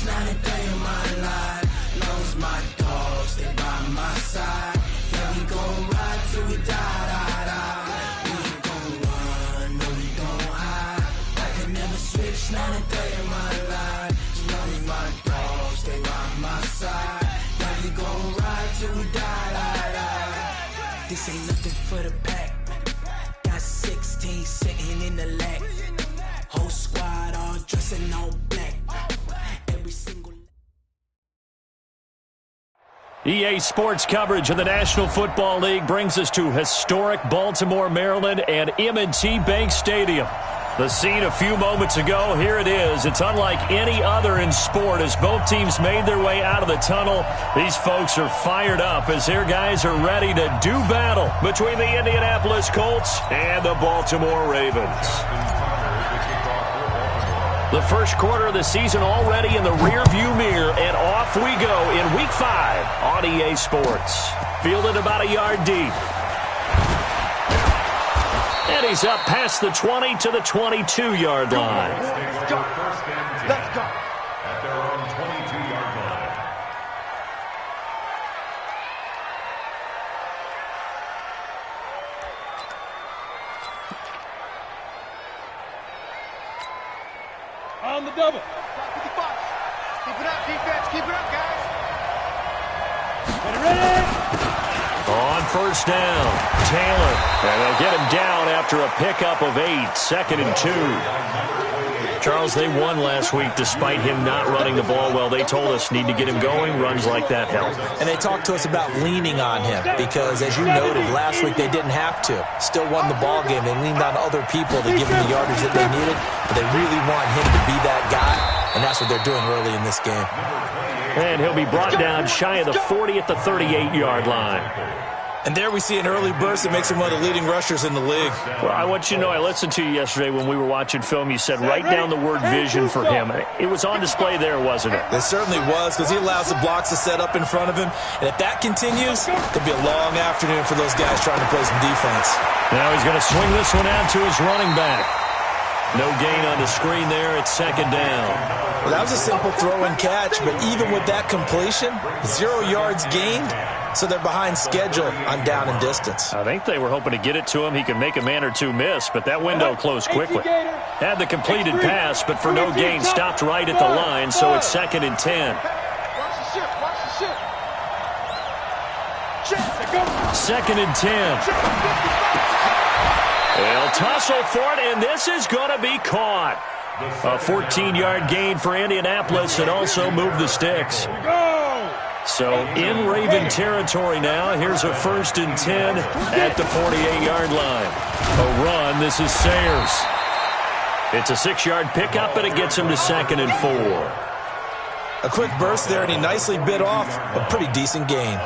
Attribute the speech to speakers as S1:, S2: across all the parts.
S1: not a day in my life. Long as my dogs stay by my side. Yeah, we gon' ride till we die, die, die. We ain't gon' run, no, we gon' hide. I can never switch, not a day in my life. As long as my dogs stay by my side. Yeah, we gon' ride till we die, die, die. This ain't nothing for the pack. Got 16 sitting in the lag. Whole squad all dressing all black. Every single
S2: EA Sports coverage of the National Football League brings us to historic Baltimore, Maryland and M&T Bank Stadium. The scene a few moments ago, here it is. It's unlike any other in sport as both teams made their way out of the tunnel. These folks are fired up as their guys are ready to do battle between the Indianapolis Colts and the Baltimore Ravens. The first quarter of the season already in the rearview mirror, and off we go in Week 5 on EA Sports. Fielded about a yard deep. And he's up past the 20 to the 22-yard line.
S3: Let's go. Let's go. At their own 22-yard line.
S4: On the double.
S5: Keep it up, defense. Keep it up, guys.
S4: Ready?
S2: On first down, Taylor. And they'll get him down after a pickup of 8, 2nd and 2. Charles, they won last week despite him not running the ball well. They told us need to get him going. Runs like that help.
S6: And they talked to us about leaning on him because, as you noted, last week they didn't have to. Still won the ball game. They leaned on other people to give them the yardage that they needed. But they really want him to be that guy, and that's what they're doing early in this game.
S2: And he'll be brought down shy of the 40 at the 38-yard line.
S6: And there we see an early burst that makes him one of the leading rushers in the league.
S2: Well, I want you to know, I listened to you yesterday when we were watching film. You said write down the word vision for him. It was on display there, wasn't it?
S6: It certainly was, because he allows the blocks to set up in front of him. And if that continues, it'll be a long afternoon for those guys trying to play some defense.
S2: Now he's going to swing this one out to his running back. No gain on the screen there. It's 2nd down.
S6: Well, that was a simple throw and catch, but even with that completion, 0 yards gained, so they're behind schedule on down and distance.
S2: I think they were hoping to get it to him. He could make a man or two miss, but that window closed quickly. Had the completed pass, but for no gain, stopped right at the line, so it's 2nd and 10.
S5: Watch the ship. Watch the ship.
S2: 2nd and 10. They'll tussle for it, and this is going to be caught. A 14-yard gain for Indianapolis and also moved the sticks. So in Raven territory now. Here's a 1st and 10 at the 48-yard line. A run. This is Sayers. It's a 6-yard pickup, and it gets him to 2nd and 4.
S6: A quick burst there, and he nicely bit off a pretty decent gain.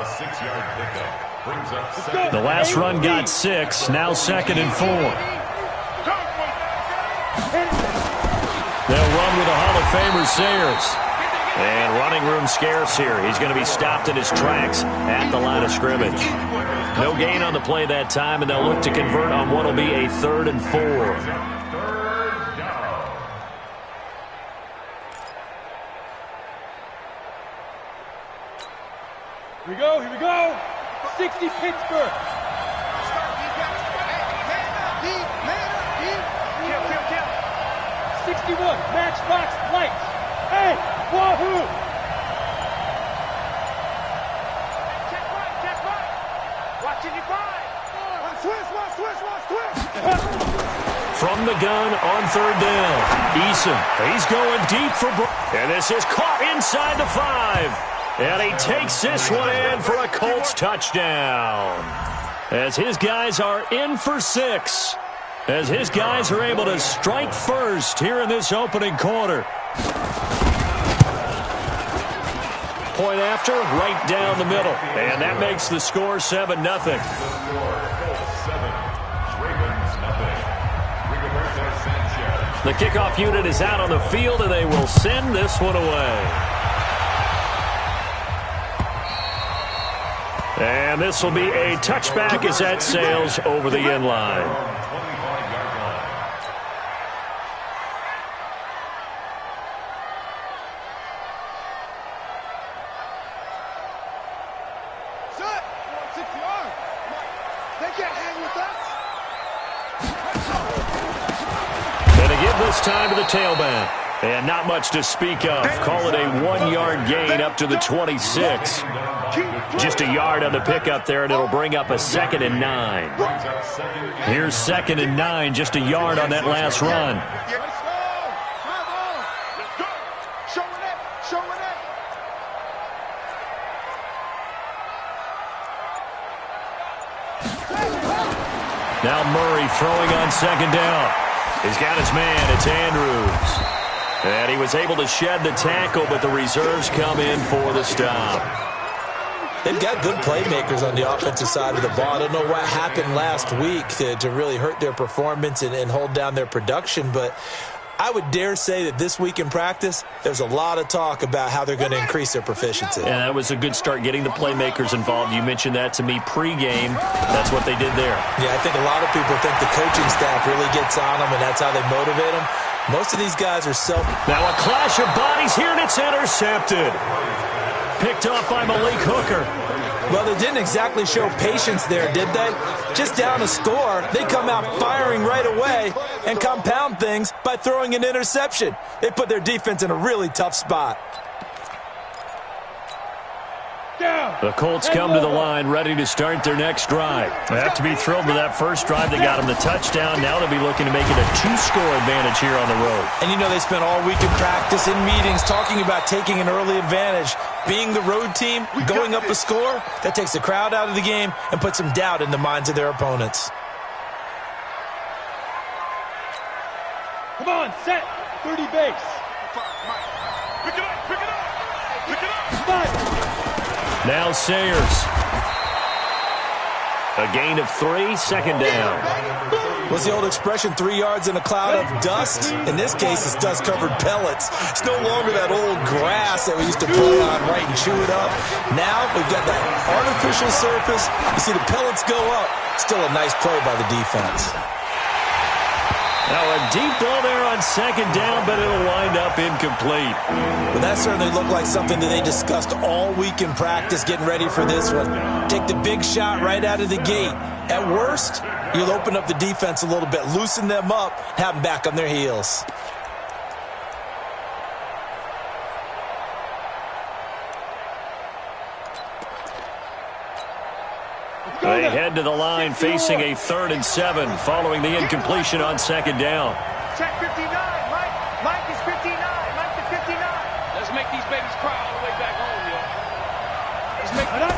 S2: The last run got 6. Now 2nd and 4. They'll run with a Hall of Famer, Sayers. And running room scarce here. He's going to be stopped in his tracks at the line of scrimmage. No gain on the play that time, and they'll look to convert on what will be a 3rd and 4.
S4: Here we go, here we go. 60 Pittsburgh. 61, Matchbox Lights. Hey, wahoo!
S5: Check right. Watching you find. One switch.
S2: From the gun on 3rd down. Eason, he's going deep for and this is caught inside the 5. And he takes this one in for a Colts touchdown. As his guys are in for 6. As his guys are able to strike first here in this opening quarter. Point after, right down the middle. And that makes the score 7-0. The kickoff unit is out on the field, and they will send this one away. And this will be a touchback as that sails over the end line. this time to the tailback. And not much to speak of. Call it a 1-yard gain up to the 26. Just a yard on the pickup there, and it'll bring up a 2nd and 9. Here's 2nd and 9, just a yard on that last run. Now Murray throwing on 2nd down. He's got his man. It's Andrews. And he was able to shed the tackle, but the reserves come in for the stop.
S6: They've got good playmakers on the offensive side of the ball. I don't know what happened last week to really hurt their performance and hold down their production, but I would dare say that this week in practice, there's a lot of talk about how they're going to increase their proficiency.
S2: And that was a good start, getting the playmakers involved. You mentioned that to me pregame. That's what they did there.
S6: Yeah, I think a lot of people think the coaching staff really gets on them, and that's how they motivate them. Most of these guys are Now
S2: a clash of bodies here, and it's intercepted. Picked off by Malik Hooker.
S6: Well, they didn't exactly show patience there, did they? Just down a score, they come out firing right away and compound things by throwing an interception. They put their defense in a really tough spot.
S2: The Colts come to the line ready to start their next drive. They have to be thrilled with that first drive. They got them the touchdown. Now they'll be looking to make it a 2-score advantage here on the road.
S6: And you know they spent all week in practice, in meetings, talking about taking an early advantage. Being the road team, going up a score, that takes the crowd out of the game and puts some doubt in the minds of their opponents.
S4: Come on, set. 30 base.
S3: Pick it up, pick it up, pick it up.
S4: Spot.
S2: Now Sayers. A gain of 3, 2nd down.
S6: What's the old expression, 3 yards in a cloud of dust? In this case, it's dust-covered pellets. It's no longer that old grass that we used to play on, right, and chew it up. Now we've got that artificial surface. You see the pellets go up. Still a nice play by the defense.
S2: Now a deep ball there on 2nd down, but it'll wind up incomplete.
S6: Well, that certainly looked like something that they discussed all week in practice, getting ready for this one. Take the big shot right out of the gate. At worst, you'll open up the defense a little bit, loosen them up, have them back on their heels.
S2: They head to the line facing a 3rd and 7 following the incompletion on 2nd down.
S5: Check 59, Mike. Mike is 59. Mike to 59.
S4: Let's make these babies cry all the way back home, yo. Let's make it up.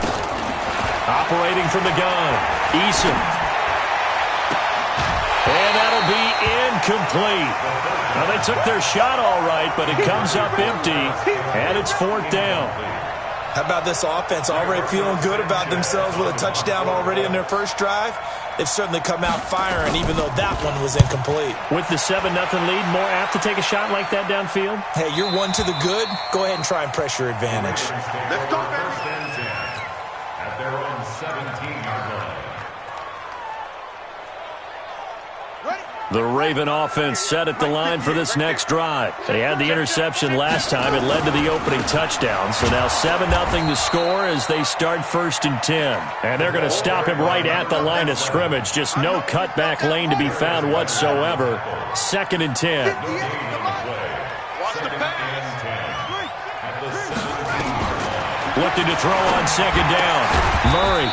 S2: Operating from the gun, Eason. And that'll be incomplete. Now, they took their shot all right, but it comes up empty, and it's 4th down.
S6: How about this offense already feeling good about themselves with a touchdown already in their first drive? They've certainly come out firing, even though that one was incomplete.
S2: With the 7-0 lead, more apt to take a shot like that downfield?
S6: Hey, you're one to the good. Go ahead and try and press your advantage.
S3: Let's go, baby. At their own 17-yard line.
S2: The Raven offense set at the line for this next drive. They had the interception last time. It led to the opening touchdown. So now 7-0 to score as they start 1st and 10. And they're going to stop him right at the line of scrimmage. Just no cutback lane to be found whatsoever. 2nd and 10. Looking to throw on 2nd down. Murray.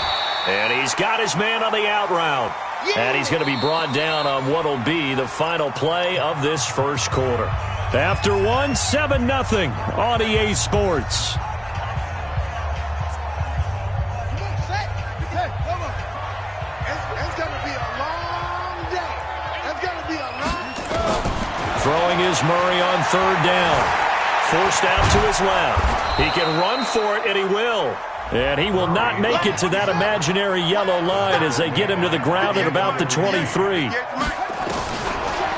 S2: And he's got his man on the out route. And he's going to be brought down on what will be the final play of this first quarter. After 7-0 on EA Sports. Throwing is Murray on 3rd down. Forced out to his left. He can run for it, and he will. And he will not make it to that imaginary yellow line as they get him to the ground at about the 23.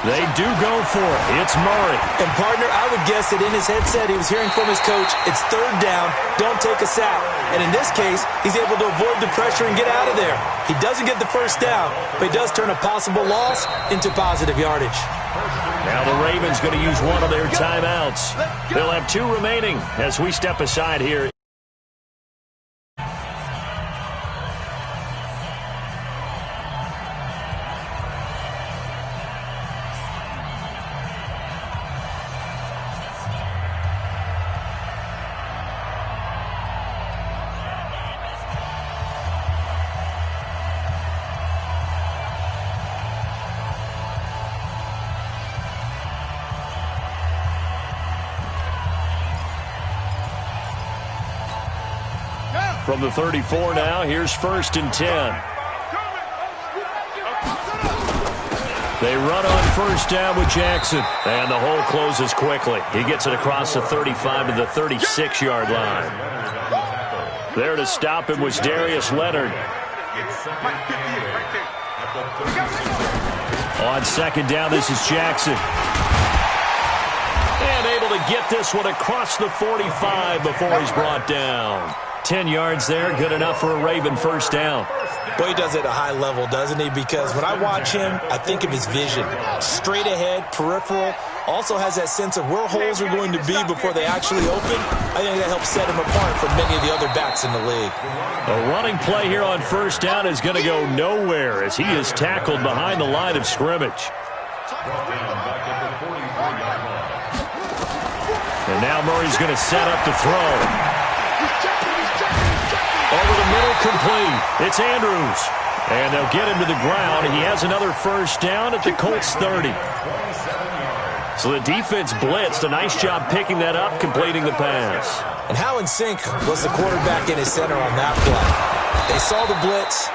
S2: They do go for it. It's Murray.
S6: And, partner, I would guess that in his headset he was hearing from his coach, it's 3rd down, don't take a sack. And in this case, he's able to avoid the pressure and get out of there. He doesn't get the 1st down, but he does turn a possible loss into positive yardage.
S2: Now the Ravens going to use one of their timeouts. They'll have 2 remaining as we step aside here. From the 34 now, here's 1st and 10. They run on 1st down with Jackson. And the hole closes quickly. He gets it across the 35 to the 36-yard line. There to stop him was Darius Leonard. On 2nd down, this is Jackson. And able to get this one across the 45 before he's brought down. 10 yards there, good enough for a Raven 1st down.
S6: Boy, he does it at a high level, doesn't he? Because when I watch him, I think of his vision. Straight ahead, peripheral. Also has that sense of where holes are going to be before they actually open. I think that helps set him apart from many of the other backs in the league.
S2: A running play here on 1st down is going to go nowhere as he is tackled behind the line of scrimmage. And now Murray's going to set up to throw. Over the middle, complete. It's Andrews. And they'll get him to the ground. He has another 1st down at the Colts 30. So the defense blitzed. A nice job picking that up, completing the pass.
S6: And how in sync was the quarterback in his center on that play? They saw the blitz,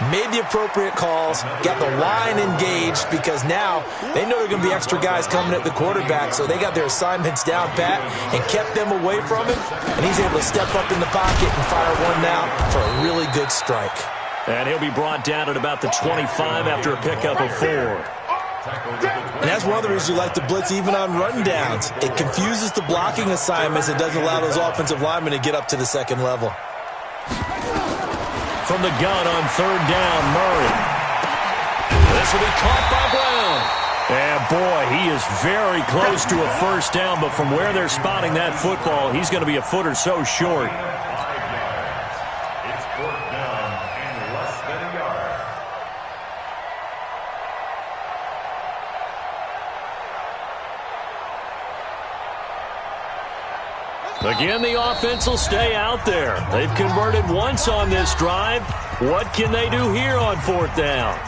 S6: made the appropriate calls, got the line engaged because now they know there are going to be extra guys coming at the quarterback, so they got their assignments down pat and kept them away from him, and he's able to step up in the pocket and fire one out for a really good strike.
S2: And he'll be brought down at about the 25 after a pickup of 4.
S6: And that's one of the reasons you like to blitz even on run downs. It confuses the blocking assignments. It doesn't allow those offensive linemen to get up to the second level.
S2: From the gun on 3rd down, Murray. This will be caught by Brown. And boy, he is very close to a 1st down, but from where they're spotting that football, he's going to be a foot or so short.
S3: It's 4th down and less than a yard.
S2: Again, the offense will stay out there. They've converted once on this drive. What can they do here on 4th down?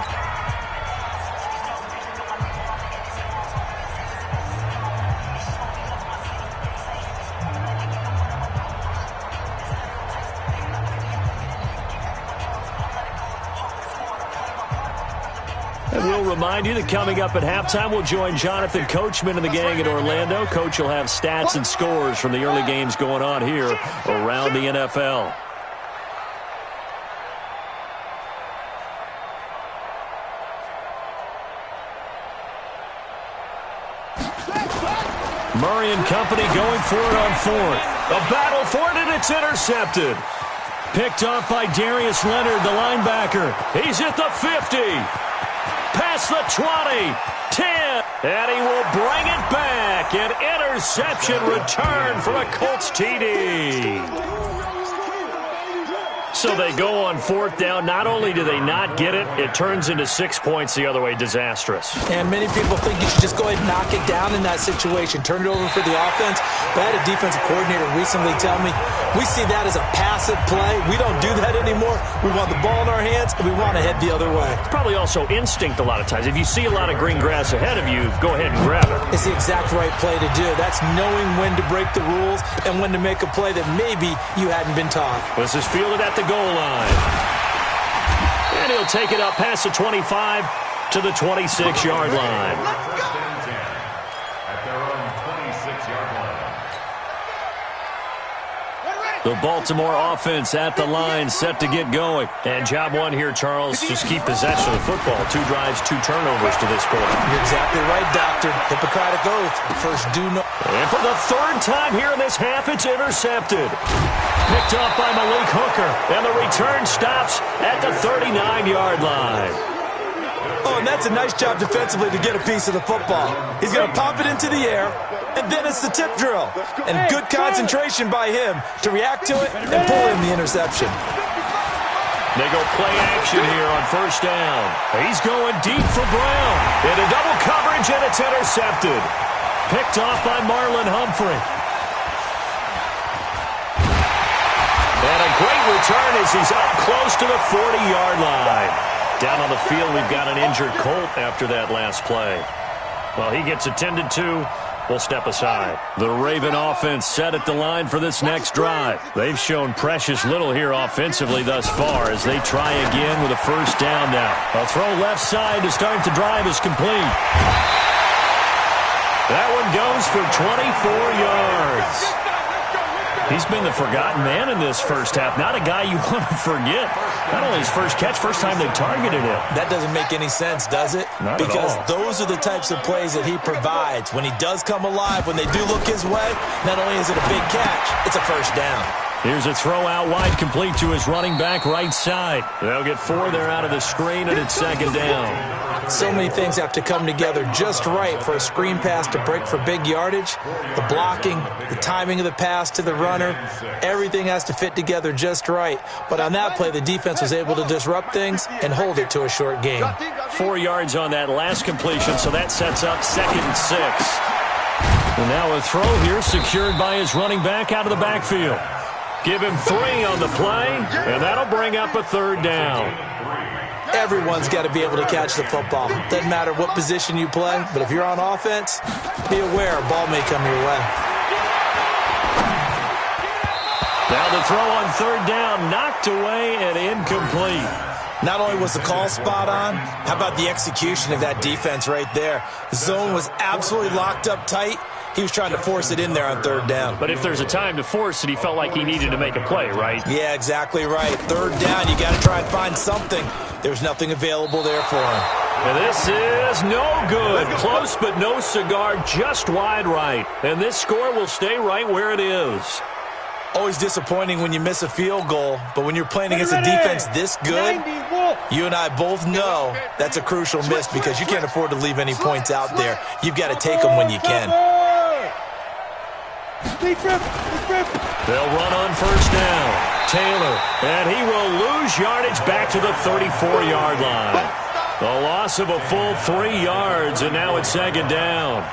S2: And we'll remind you that coming up at halftime, we'll join Jonathan Coachman and the gang in Orlando. Coach will have stats and scores from the early games going on here around the NFL. Murray and company going for it on 4th. A battle for it, and it's intercepted. Picked off by Darius Leonard, the linebacker. He's at the 50. Past the 20, 10, and he will bring it back. An interception return for a Colts TD. So they go on 4th down. Not only do they not get it, it turns into 6 points the other way. Disastrous.
S6: And many people think you should just go ahead and knock it down in that situation. Turn it over for the offense. But I had a defensive coordinator recently tell me, we see that as a passive play. We don't do that anymore. We want the ball in our hands, and we want to head the other way.
S2: It's probably also instinct a lot of times. If you see a lot of green grass ahead of you, go ahead and grab it.
S6: It's the exact right play to do. That's knowing when to break the rules and when to make a play that maybe you hadn't been taught.
S2: This is fielded at the goal line. And he'll take it up past the 25 to the 26-yard line.
S3: First and 10 at their own 26-yard line.
S2: The Baltimore offense at the line, set to get going. And job one here, Charles, just keep possession of the football. 2 drives, 2 turnovers to this point.
S6: You're exactly right, Doctor. Hippocratic oath. First do no.
S2: And for the 3rd time here in this half, it's intercepted. Picked off by Malik Hooker. And the return stops at the 39-yard line.
S6: Oh, and that's a nice job defensively to get a piece of the football. He's going to pop it into the air, and then it's the tip drill. And good concentration by him to react to it and pull in the interception.
S2: They go play action here on 1st down. He's going deep for Brown. Into double coverage, and it's intercepted. Picked off by Marlon Humphrey. And a great return as he's up close to the 40-yard line. Down on the field, we've got an injured Colt after that last play. Well, he gets attended to will step aside. The Raven offense set at the line for this next drive. They've shown precious little here offensively thus far as they try again with a first down now. A throw left side to start the drive is complete. That one goes for 24 yards. He's been the forgotten man in this first half. Not a guy you want to forget. Not only his first catch, first time they've targeted him.
S6: That doesn't make any sense, does it?
S2: Not
S6: because
S2: at all.
S6: Those are the types of plays that he provides. When he does come alive, when they do look his way, not only is it a big catch, it's a first down.
S2: Here's a throw out wide, complete to his running back right side. They'll get 4 there out of the screen, and it's second down.
S6: So many things have to come together just right for a screen pass to break for big yardage. The blocking, the timing of the pass to the runner, everything has to fit together just right. But on that play, the defense was able to disrupt things and hold it to a short gain.
S2: 4 yards on that last completion, so that sets up 2nd and 6. And now a throw here secured by his running back out of the backfield. Give him 3 on the play, and that'll bring up a 3rd down.
S6: Everyone's got to be able to catch the football. Doesn't matter what position you play, but if you're on offense, be aware a ball may come your way.
S2: Now the throw on 3rd down, knocked away and incomplete.
S6: Not only was the call spot on, how about the execution of that defense right there? The zone was absolutely locked up tight. He was trying to force it in there on 3rd down.
S2: But if there's a time to force it, he felt like he needed to make a play, right?
S6: Yeah, exactly right. 3rd down, you got to try and find something. There's nothing available there for him.
S2: And this is no good. Close but no cigar, just wide right. And this score will stay right where it is.
S6: Always disappointing when you miss a field goal, but when you're playing against a defense this good, you and I both know that's a crucial miss because you can't afford to leave any points out there. You've got to take them when you can.
S2: They'll run on 1st down. Taylor, and he will lose yardage back to the 34-yard line. A loss of a full 3 yards, and now it's 2nd down.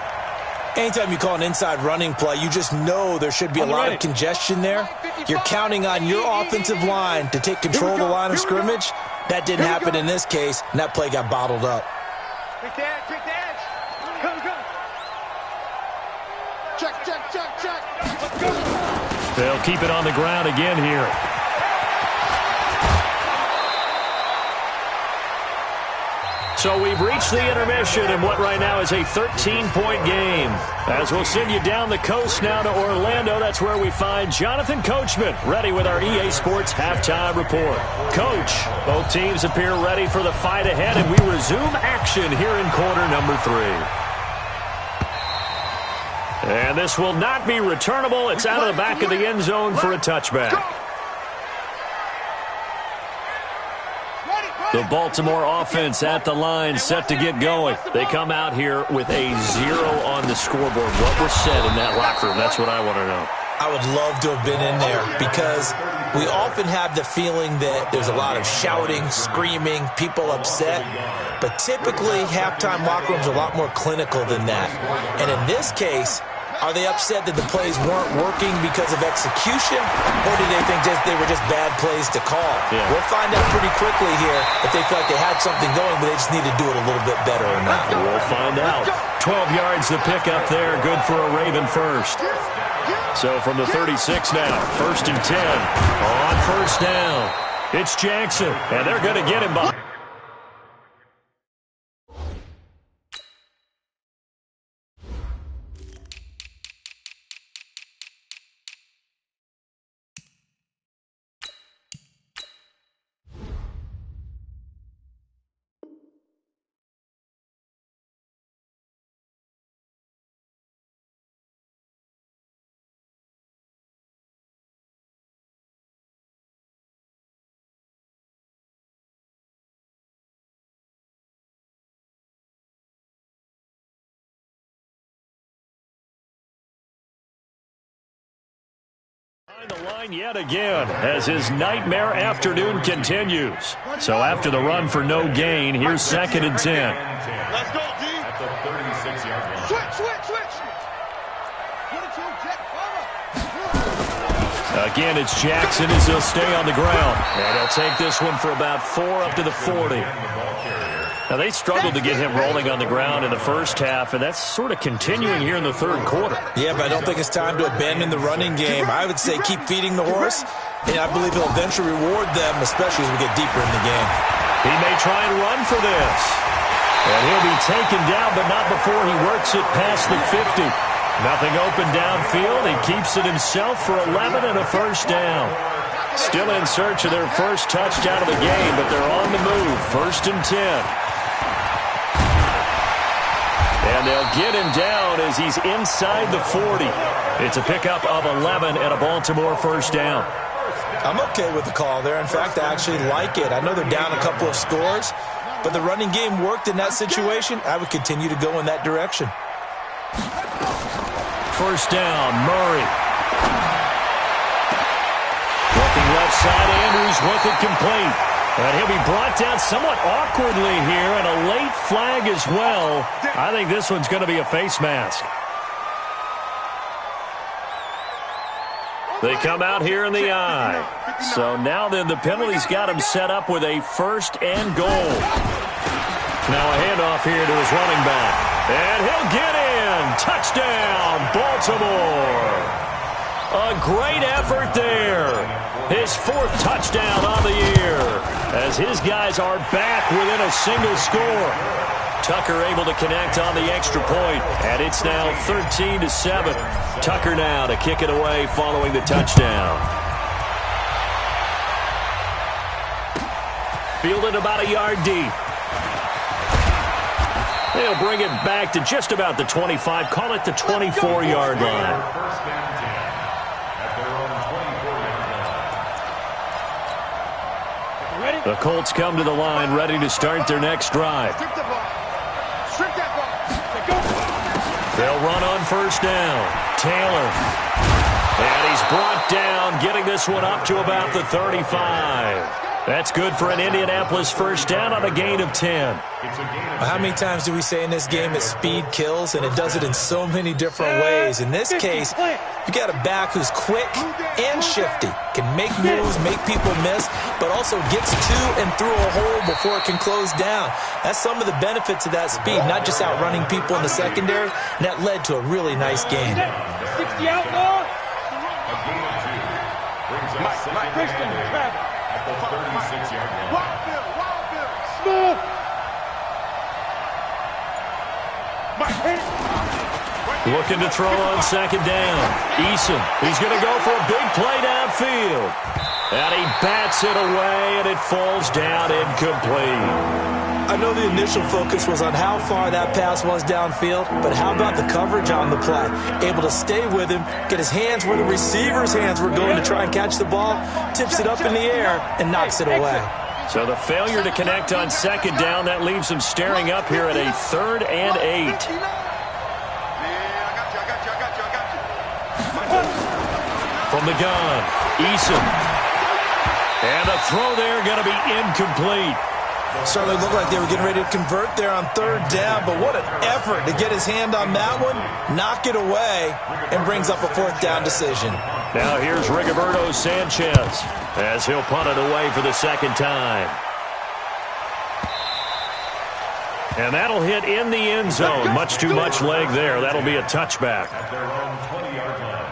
S6: Anytime you call an inside running play, you just know there should be a lot of congestion there. You're counting on your offensive line to take control of the line of scrimmage. That didn't happen in this case, and that play got bottled up.
S5: Quick edge. Go. Check. Let's go.
S2: They'll keep it on the ground again here. So we've reached the intermission in what right now is a 13-point game. As we'll send you down the coast now to Orlando, that's where we find Jonathan Coachman, ready with our EA Sports halftime report. Coach, both teams appear ready for the fight ahead, and we resume action here in quarter number 3. And this will not be returnable. It's out of the back of the end zone for a touchback. The Baltimore offense at the line, set to get going. They come out here with a 0 on the scoreboard. What was said in that locker room? That's what I want to know.
S6: I would love to have been in there because we often have the feeling that there's a lot of shouting, screaming, people upset. But typically, halftime locker rooms are a lot more clinical than that. And in this case, are they upset that the plays weren't working because of execution, or do they think they were just bad plays to call?
S2: Yeah.
S6: We'll find out pretty quickly here if they feel like they had something going, but they just need to do it a little bit better or not.
S2: We'll find out. 12 yards to pick up there, good for a Raven first. So from the 36 now, 1st and 10. On 1st down, it's Jackson, and they're going to get him behind. The line yet again as his nightmare afternoon continues. So after the run for no gain, here's 2nd and 10.
S5: Let's go, D.
S3: At the 36-yard line.
S5: Switch.
S2: Again, it's Jackson as he'll stay on the ground. And he'll take this one for about 4 up to the 40. Now, they struggled to get him rolling on the ground in the first half, and that's sort of continuing here in the third quarter.
S6: Yeah, but I don't think it's time to abandon the running game. I would say keep feeding the horse, and I believe he'll eventually reward them, especially as we get deeper in the game.
S2: He may try and run for this. And he'll be taken down, but not before he works it past the 50. Nothing open downfield. He keeps it himself for 11 and a first down. Still in search of their first touchdown of the game, but they're on the move. 1st and 10. And they'll get him down as he's inside the 40. It's a pickup of 11 and a Baltimore first down.
S6: I'm okay with the call there. In fact, I actually like it. I know they're down a couple of scores, but the running game worked in that situation. I would continue to go in that direction.
S2: First down, Murray. Looking left side, Andrews with it complete. And he'll be brought down somewhat awkwardly here, and a late flag as well. I think this one's going to be a face mask. They come out here in the eye. So now then the penalty's got him set up with a 1st and goal. Now a handoff here to his running back. And he'll get in. Touchdown, Baltimore. A great effort there. His 4th touchdown on the year as his guys are back within a single score. Tucker able to connect on the extra point, and it's now 13-7. Tucker now to kick it away following the touchdown. Fielded about a yard deep. They'll bring it back to just about the 25. Call it the 24-yard line.
S3: First down 10 at their own 24-yard line.
S2: The Colts come to the line ready to start their next drive. They'll run on first down. Taylor. And he's brought down, getting this one up to about the 35. That's good for an Indianapolis first down on a gain of 10.
S6: How many times do we say in this game that speed kills, and it does it in so many different ways? In this case, you got a back who's quick and shifty, can make moves, make people miss, but also gets to and through a hole before it can close down. That's some of the benefits of that speed, not just outrunning people in the secondary, and that led to a really nice game.
S4: 60 outlaw.
S3: A gain of 2 brings up
S4: Mike Christian, Travis.
S3: at the 36-yard line.
S5: Wild Bill, Wild Bill.
S4: Smooth. Mike, hit it.
S2: Looking to throw on second down. Eason, he's going to go for a big play downfield. And he bats it away, and it falls down incomplete.
S6: I know the initial focus was on how far that pass was downfield, but how about the coverage on the play? Able to stay with him, get his hands where the receiver's hands were going to try and catch the ball, tips it up in the air, and knocks it away.
S2: So the failure to connect on second down, that leaves him staring up here at a 3rd and 8. From the gun, Eason. And the throw there going to be incomplete.
S6: Certainly looked like they were getting ready to convert there on 3rd down, but what an effort to get his hand on that one, knock it away, and brings up a 4th down decision.
S2: Now here's Rigoberto Sanchez as he'll punt it away for the second time. And that'll hit in the end zone. Much too much leg there. That'll be a touchback.
S3: At their own 20-yard line.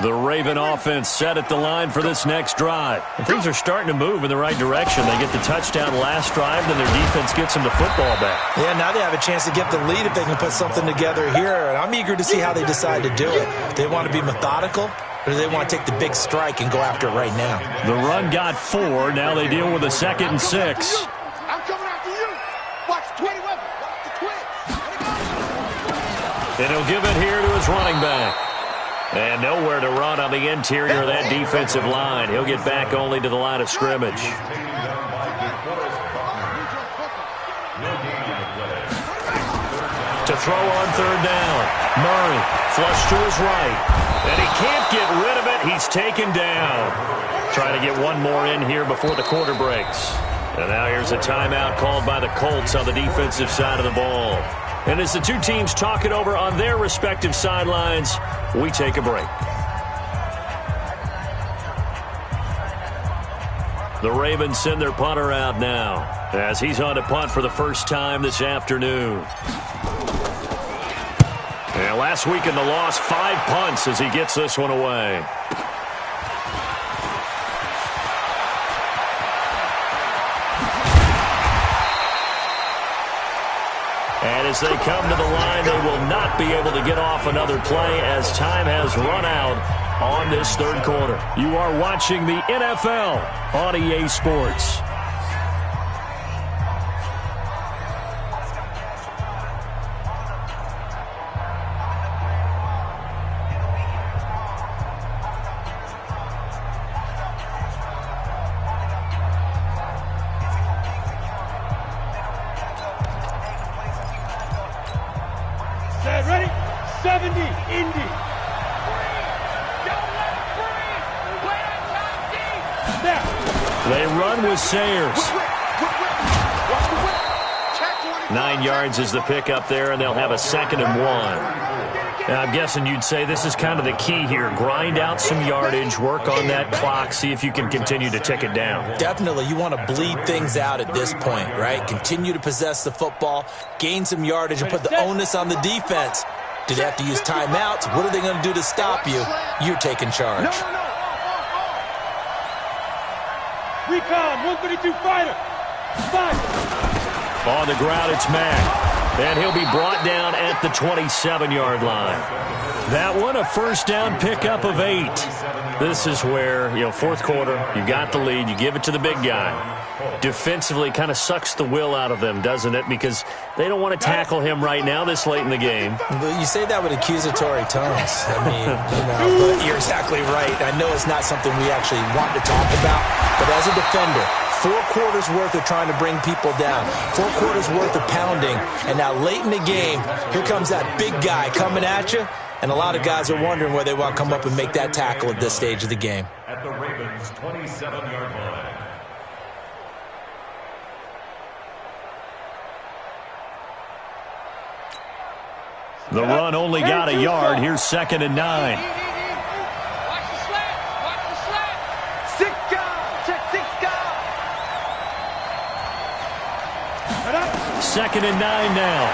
S2: The Raven offense set at the line for this next drive. And things are starting to move in the right direction. They get the touchdown last drive, then their defense gets them the football back.
S6: Yeah, now they have a chance to get the lead if they can put something together here. And I'm eager to see how they decide to do it. Do they want to be methodical, or do they want to take the big strike and go after it right now?
S2: The run got 4. Now they deal with a 2nd and 6.
S5: I'm coming after you. Watch 20 weapons. Watch the twins.
S2: And he'll give it here to his running back. And nowhere to run on the interior of that defensive line. He'll get back only to the line of scrimmage. To throw on 3rd down. Murray flush to his right. And he can't get rid of it. He's taken down. Trying to get one more in here before the quarter breaks. And now here's a timeout called by the Colts on the defensive side of the ball. And as the two teams talk it over on their respective sidelines, we take a break. The Ravens send their punter out now as he's on to punt for the first time this afternoon. And last week in the loss, 5 punts as he gets this one away. And as they come to the line, they will not be able to get off another play as time has run out on this third quarter. You are watching the NFL on EA Sports.
S5: Ready? 70, Indy.
S2: They run with Sayers. 9 yards is the pickup there, and they'll have a 2nd and 1. Now, I'm guessing you'd say this is kind of the key here. Grind out some yardage, work on that clock, see if you can continue to tick it down.
S6: Definitely, you want to bleed things out at this point, right? Continue to possess the football, gain some yardage, and put the onus on the defense. Do they have to use timeouts? What are they going to do to stop you? You're taking charge.
S5: Recon, 132 fighter. Fight.
S2: On the ground, it's Mack. And he'll be brought down at the 27-yard line. That one, a first down pickup of 8. This is where, fourth quarter, you got the lead, you give it to the big guy. Defensively kind of sucks the will out of them, doesn't it? Because they don't want to tackle him right now this late in the game.
S6: Well, you say that with accusatory tones. I mean, but you're exactly right. I know it's not something we actually want to talk about, but as a defender, 4 quarters worth of trying to bring people down, 4 quarters worth of pounding, and now late in the game, here comes that big guy coming at you, and a lot of guys are wondering where they want to come up and make that tackle at this stage of the game.
S3: At the Ravens' 27-yard line.
S2: The run only got a yard. Here's 2nd and 9.
S4: Watch the slant. Watch the slant.
S5: 6 guys. Check 6 guys.
S2: 2nd and 9 now.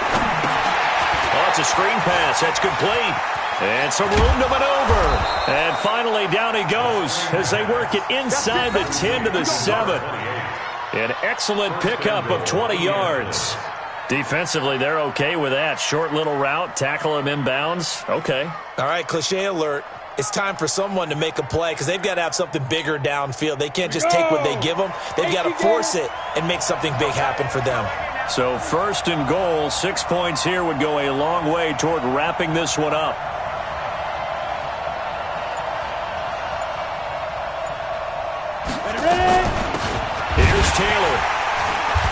S2: Oh, it's a screen pass. That's complete. And some room to maneuver. And finally, down he goes as they work it inside the 10 to the 7. An excellent pickup of 20 yards. Defensively, they're okay with that. Short little route, tackle him inbounds. Okay.
S6: All right, cliche alert. It's time for someone to make a play because they've got to have something bigger downfield. They can't just take what they give them. They've got to force it and make something big happen for them.
S2: So 1st and goal, 6 points here would go a long way toward wrapping this one up. Here's Taylor.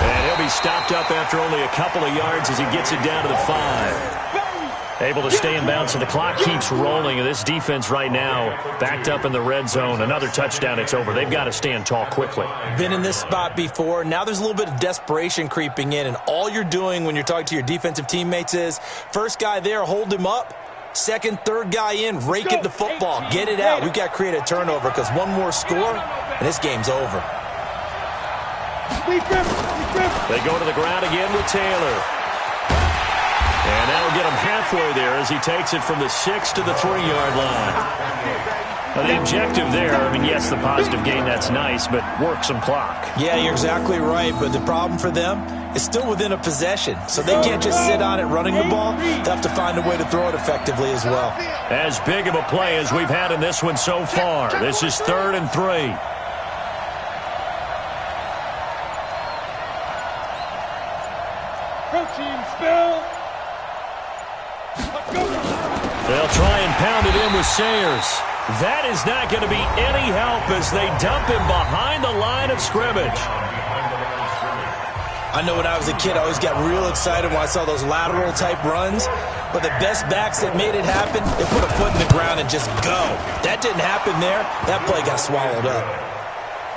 S2: And he'll be stopped up after only a couple of yards as he gets it down to the 5. Able to stay in bounds, and the clock keeps rolling. And this defense right now backed up in the red zone. Another touchdown, it's over. They've got to stand tall quickly.
S6: Been in this spot before. Now there's a little bit of desperation creeping in, and all you're doing when you're talking to your defensive teammates is first guy there, hold him up. Second, third guy in, rake at the football. Get it out. We've got to create a turnover because one more score, and this game's over.
S2: They go to the ground again with Taylor. And that'll get him halfway there as he takes it from the 6 to the 3-yard line. Now, the objective there, yes, the positive gain, that's nice, but work some clock.
S6: Yeah, you're exactly right, but the problem for them is still within a possession. So they can't just sit on it running the ball. They have to find a way to throw it effectively as well.
S2: As big of a play as we've had in this one so far. This is 3rd and 3.
S5: Protein spill.
S2: They'll try and pound it in with Sayers. That is not going to be any help as they dump him behind the line of scrimmage.
S6: I know when I was a kid, I always got real excited when I saw those lateral type runs. But the best backs that made it happen, they put a foot in the ground and just go. That didn't happen there. That play got swallowed up.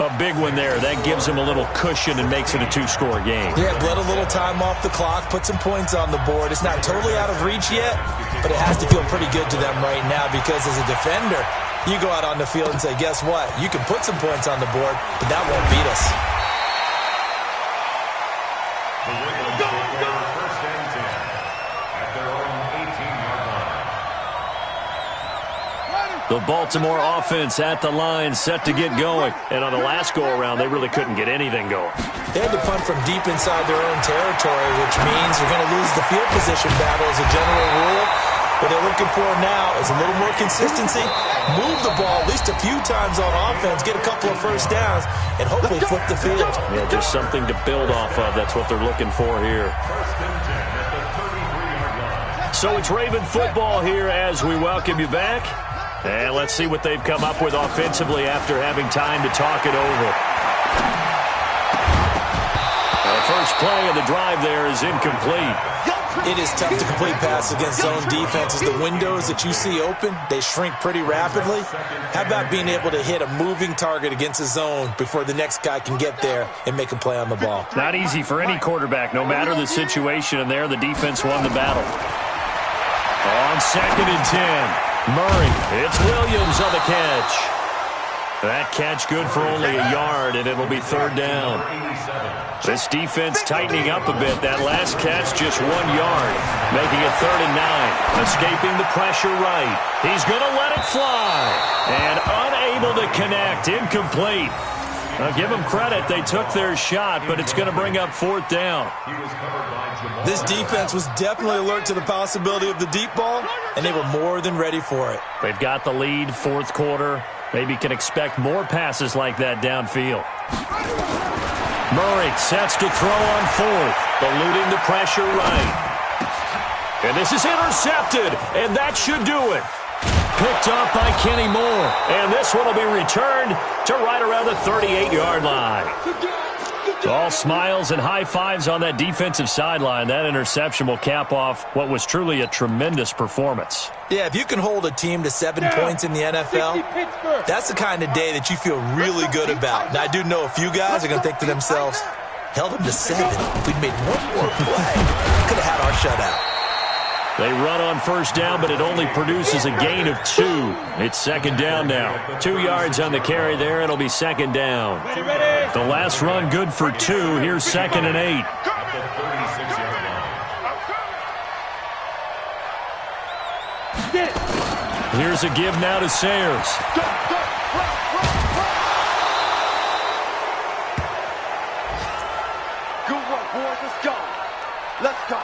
S2: A big one there. That gives them a little cushion and makes it a two-score game.
S6: Yeah, let a little time off the clock, put some points on the board. It's not totally out of reach yet, but it has to feel pretty good to them right now because as a defender, you go out on the field and say, guess what? You can put some points on the board, but that won't beat us.
S3: First and 10 at their own 18-yard line.
S2: The Baltimore offense at the line, set to get going. And on the last go-around, they really couldn't get anything going.
S6: They had to punt from deep inside their own territory, which means they're going to lose the field position battle as a general rule. What they're looking for now is a little more consistency, move the ball at least a few times on offense, get a couple of first downs, and hopefully flip the field.
S2: Yeah, just something to build off of. That's what they're looking for here.
S3: First and 10 at the 33-yard line.
S2: So it's Raven football here as we welcome you back. And let's see what they've come up with offensively after having time to talk it over. The first play of the drive there is incomplete.
S6: It is tough to complete passes against zone defenses. The windows that you see open, they shrink pretty rapidly. How about being able to hit a moving target against a zone before the next guy can get there and make a play on the ball?
S2: Not easy for any quarterback, no matter the situation. And there, the defense won the battle. On 2nd and 10. Murray, it's Williams on the catch. That catch good for only a yard, and it'll be 3rd down. This defense tightening up a bit. That last catch just 1 yard, making it 3rd and 9. Escaping the pressure right. He's going to let it fly. And unable to connect. Incomplete. Now, give them credit. They took their shot, but it's going to bring up 4th down.
S6: This defense was definitely alert to the possibility of the deep ball, and they were more than ready for it.
S2: They've got the lead, 4th quarter. Maybe can expect more passes like that downfield. Murray sets to throw on 4th, eluding the pressure right. And this is intercepted, and that should do it. Picked up by Kenny Moore, and this one will be returned to right around the 38-yard line. All smiles and high fives on that defensive sideline. That interception will cap off what was truly a tremendous performance.
S6: Yeah, if you can hold a team to 7 points in the NFL, that's the kind of day that you feel really good about. Now, I do know a few guys are going to think to themselves, held them to 7. If we'd made one more play, could have had our shutout.
S2: They run on 1st down, but it only produces a gain of 2. It's 2nd down now. 2 yards on the carry there. It'll be 2nd down. The last run good for 2. Here's 2nd and 8. Here's a give now to Sayers.
S5: Good work, boys. Let's go. Let's go.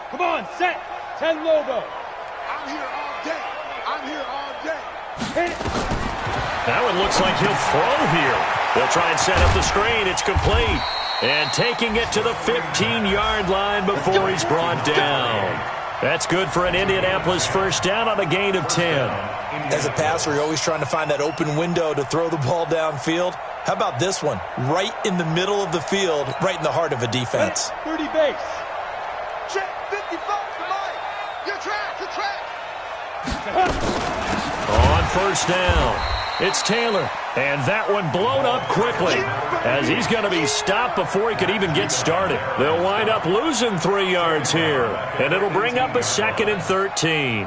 S4: Come on, set. 10 logo.
S5: I'm here all day. I'm here all day.
S4: Hit it.
S2: That one looks like he'll throw here. They'll try and set up the screen. It's complete. And taking it to the 15-yard line before he's brought down. That's good for an Indianapolis 1st down on a gain of 10.
S6: As a passer, you're always trying to find that open window to throw the ball downfield. How about this one? Right in the middle of the field, right in the heart of a defense.
S4: 30 base.
S5: Check 55 to Mike. You're trapped. You're trapped.
S2: On 1st down, it's Taylor. And that one blown up quickly as he's going to be stopped before he could even get started. They'll wind up losing 3 yards here, and it'll bring up a 2nd and 13.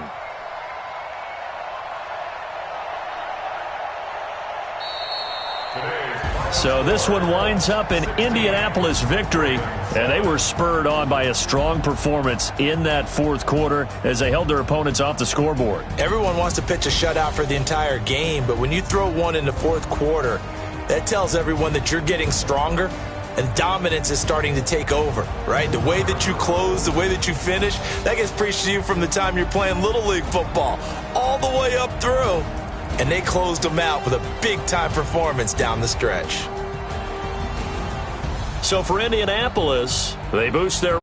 S2: So this one winds up an Indianapolis victory, and they were spurred on by a strong performance in that 4th quarter as they held their opponents off the scoreboard.
S6: Everyone wants to pitch a shutout for the entire game, but when you throw one in the 4th quarter, that tells everyone that you're getting stronger and dominance is starting to take over, right? The way that you close, the way that you finish, that gets preached to you from the time you're playing Little League football all the way up through. And they closed them out with a big-time performance down the stretch.
S2: So for Indianapolis, they boost their